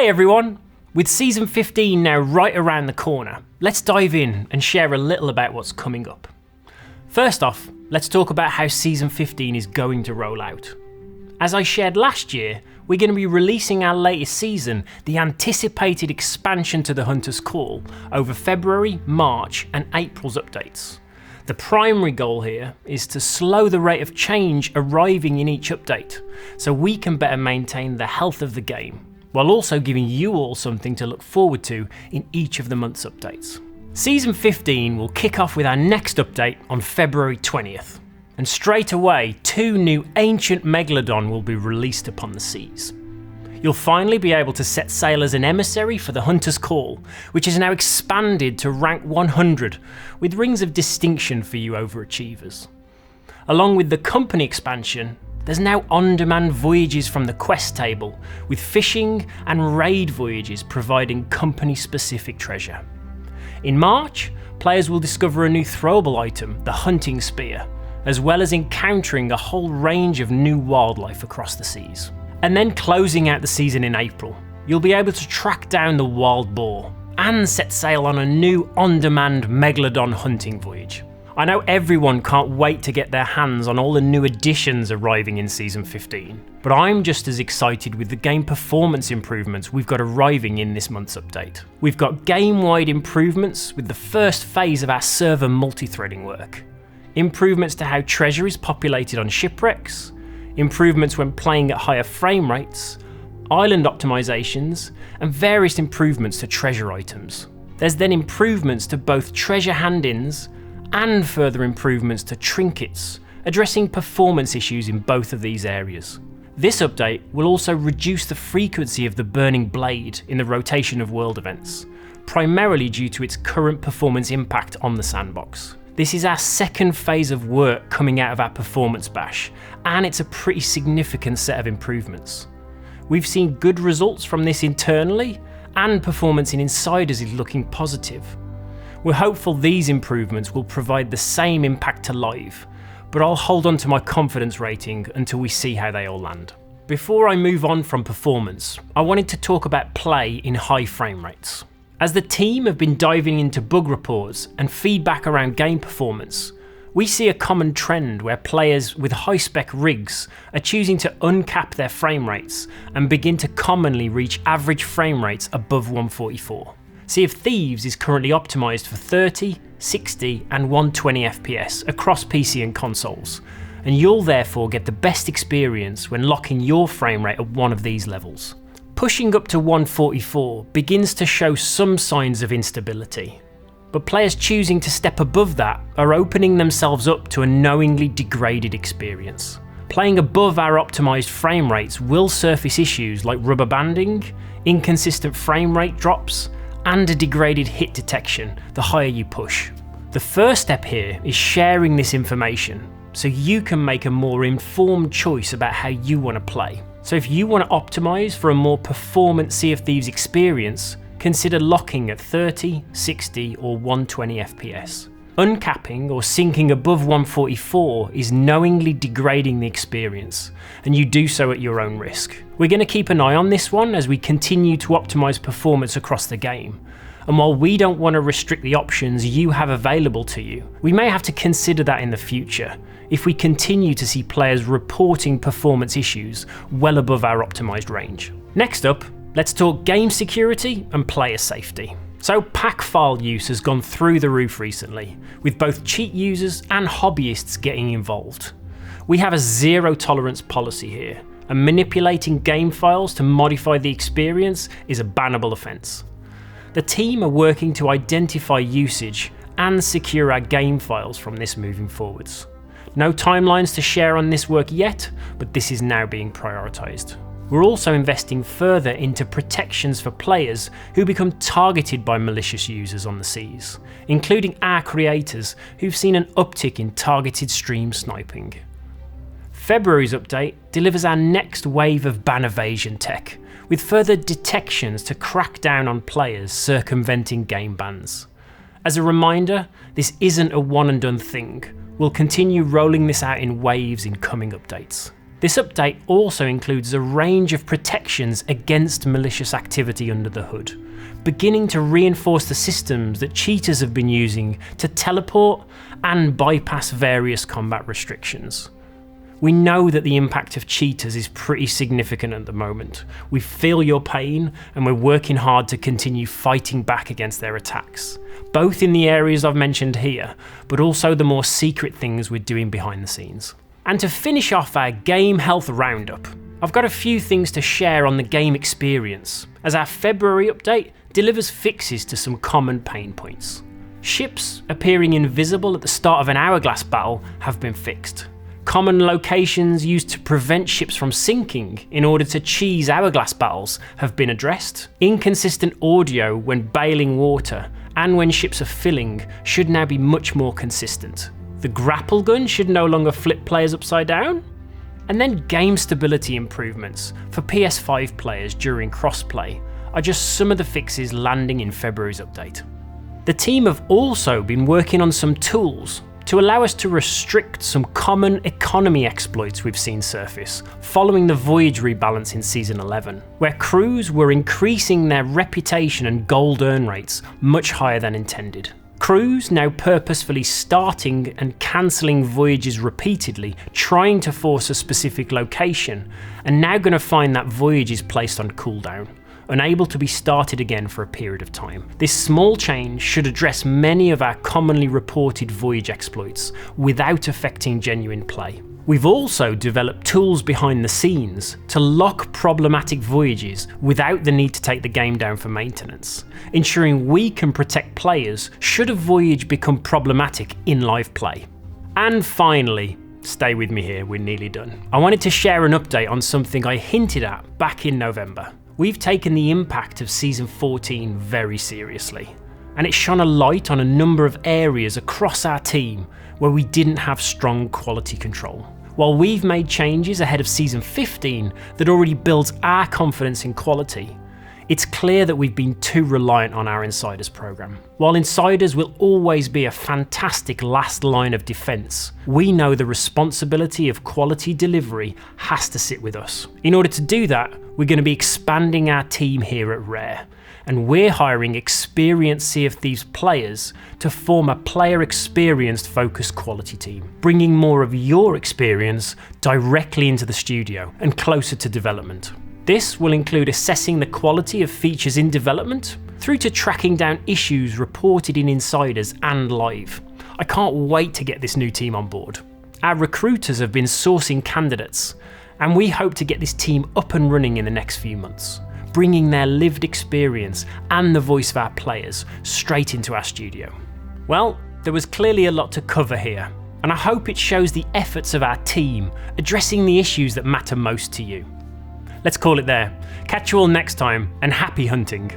Hey everyone! With Season 15 now right around the corner, let's dive in and share a little about what's coming up. First off, let's talk about how Season 15 is going to roll out. As I shared last year, we're going to be releasing our latest season, the anticipated expansion to the Hunter's Call, over February, March and April's updates. The primary goal here is to slow the rate of change arriving in each update, so we can better maintain the health of the game, while also giving you all something to look forward to in each of the month's updates. Season 15 will kick off with our next update on February 20th, and straight away 2 new ancient Megalodon will be released upon the seas. You'll finally be able to set sail as an emissary for the Hunter's Call, which is now expanded to rank 100, with rings of distinction for you overachievers. Along with the company expansion, there's now on-demand voyages from the quest table, with fishing and raid voyages providing company-specific treasure. In March, players will discover a new throwable item, the hunting spear, as well as encountering a whole range of new wildlife across the seas. And then closing out the season in April, you'll be able to track down the wild boar and set sail on a new on-demand Megalodon hunting voyage. I know everyone can't wait to get their hands on all the new additions arriving in Season 15, but I'm just as excited with the game performance improvements we've got arriving in this month's update. We've got game-wide improvements with the first phase of our server multi-threading work, improvements to how treasure is populated on shipwrecks, improvements when playing at higher frame rates, island optimizations, and various improvements to treasure items. There's then improvements to both treasure hand-ins and further improvements to trinkets, addressing performance issues in both of these areas. This update will also reduce the frequency of the Burning Blade in the rotation of world events, primarily due to its current performance impact on the sandbox. This is our second phase of work coming out of our performance bash, and it's a pretty significant set of improvements. We've seen good results from this internally, and performance in Insiders is looking positive. We're hopeful these improvements will provide the same impact to live, but I'll hold on to my confidence rating until we see how they all land. Before I move on from performance, I wanted to talk about play in high frame rates. As the team have been diving into bug reports and feedback around game performance, we see a common trend where players with high-spec rigs are choosing to uncap their frame rates and begin to commonly reach average frame rates above 144. Sea of Thieves is currently optimised for 30, 60 and 120 FPS across PC and consoles, and you'll therefore get the best experience when locking your frame rate at one of these levels. Pushing up to 144 begins to show some signs of instability, but players choosing to step above that are opening themselves up to a knowingly degraded experience. Playing above our optimised frame rates will surface issues like rubber banding, inconsistent frame rate drops, and a degraded hit detection the higher you push. The first step here is sharing this information so you can make a more informed choice about how you want to play. So if you want to optimise for a more performant Sea of Thieves experience, consider locking at 30, 60 or 120 FPS. Uncapping or sinking above 144 is knowingly degrading the experience, and you do so at your own risk. We're going to keep an eye on this one as we continue to optimise performance across the game, and while we don't want to restrict the options you have available to you, we may have to consider that in the future if we continue to see players reporting performance issues well above our optimised range. Next up, let's talk game security and player safety. So pack file use has gone through the roof recently, with both cheat users and hobbyists getting involved. We have a zero tolerance policy here, and manipulating game files to modify the experience is a bannable offence. The team are working to identify usage and secure our game files from this moving forwards. No timelines to share on this work yet, but this is now being prioritised. We're also investing further into protections for players who become targeted by malicious users on the seas, including our creators who've seen an uptick in targeted stream sniping. February's update delivers our next wave of ban evasion tech, with further detections to crack down on players circumventing game bans. As a reminder, this isn't a one and done thing. We'll continue rolling this out in waves in coming updates. This update also includes a range of protections against malicious activity under the hood, beginning to reinforce the systems that cheaters have been using to teleport and bypass various combat restrictions. We know that the impact of cheaters is pretty significant at the moment. We feel your pain and we're working hard to continue fighting back against their attacks, both in the areas I've mentioned here, but also the more secret things we're doing behind the scenes. And to finish off our game health roundup, I've got a few things to share on the game experience, as our February update delivers fixes to some common pain points. Ships appearing invisible at the start of an hourglass battle have been fixed. Common locations used to prevent ships from sinking in order to cheese hourglass battles have been addressed. Inconsistent audio when bailing water and when ships are filling should now be much more consistent. The grapple gun should no longer flip players upside down. And then game stability improvements for PS5 players during crossplay are just some of the fixes landing in February's update. The team have also been working on some tools to allow us to restrict some common economy exploits we've seen surface following the voyage rebalance in Season 11, where crews were increasing their reputation and gold earn rates much higher than intended. Crews now purposefully starting and cancelling voyages repeatedly, trying to force a specific location, and now going to find that voyage is placed on cooldown, unable to be started again for a period of time. This small change should address many of our commonly reported voyage exploits without affecting genuine play. We've also developed tools behind the scenes to lock problematic voyages without the need to take the game down for maintenance, ensuring we can protect players should a voyage become problematic in live play. And finally, stay with me here, we're nearly done. I wanted to share an update on something I hinted at back in November. We've taken the impact of Season 14 very seriously, and it shone a light on a number of areas across our team where we didn't have strong quality control. While we've made changes ahead of Season 15 that already builds our confidence in quality, it's clear that we've been too reliant on our Insiders program. While Insiders will always be a fantastic last line of defense, we know the responsibility of quality delivery has to sit with us. In order to do that, we're going to be expanding our team here at Rare, and we're hiring experienced Sea of Thieves players to form a player experienced focused quality team, bringing more of your experience directly into the studio and closer to development. This will include assessing the quality of features in development, through to tracking down issues reported in Insiders and live. I can't wait to get this new team on board. Our recruiters have been sourcing candidates, and we hope to get this team up and running in the next few months, bringing their lived experience and the voice of our players straight into our studio. Well, there was clearly a lot to cover here, and I hope it shows the efforts of our team addressing the issues that matter most to you. Let's call it there. Catch you all next time, and happy hunting.